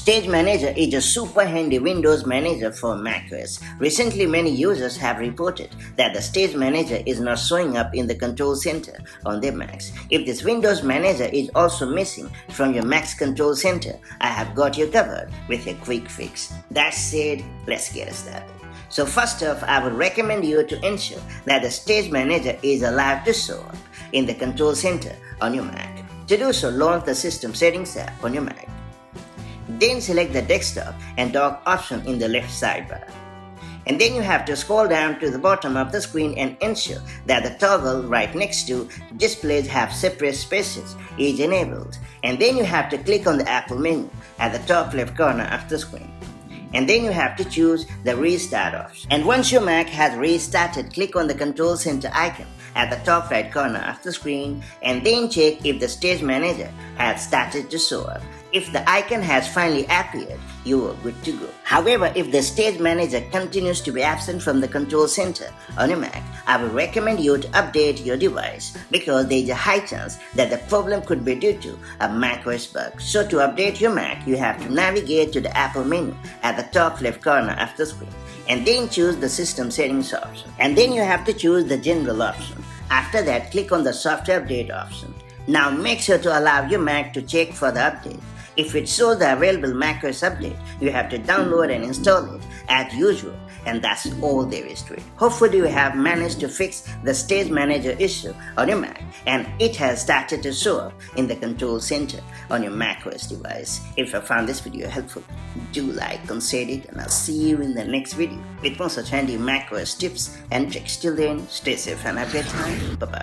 Stage Manager is a super handy Windows manager for macOS. Recently, many users have reported that the Stage Manager is not showing up in the control center on their Macs. If this Windows manager is also missing from your Mac's control center, I have got you covered with a quick fix. That said, let's get started. So first off, I would recommend you to ensure that the Stage Manager is allowed to show up in the control center on your Mac. To do so, launch the System Settings app on your Mac. Then select the desktop and dock option in the left sidebar. And then you have to scroll down to the bottom of the screen and ensure that the toggle right next to displays have separate spaces is enabled. And then you have to click on the Apple menu at the top left corner of the screen. And then you have to choose the restart option. And once your Mac has restarted, click on the control center icon at the top right corner of the screen and then check if the Stage Manager has started to show up. If the icon has finally appeared, you are good to go. However, if the Stage Manager continues to be absent from the control center on your Mac, I would recommend you to update your device because there is a high chance that the problem could be due to a macOS bug. So to update your Mac, you have to navigate to the Apple menu at the top left corner of the screen and then choose the System Settings option. And then you have to choose the General option. After that, click on the Software Update option. Now make sure to allow your Mac to check for the update. If it shows the available macOS update, you have to download and install it as usual, and that's all there is to it. Hopefully you have managed to fix the Stage Manager issue on your Mac and it has started to show up in the control center on your macOS device. If you found this video helpful, do like, consider it, and I'll see you in the next video with more such handy macOS tips and tricks. Till then, stay safe and have a great time. Bye-bye.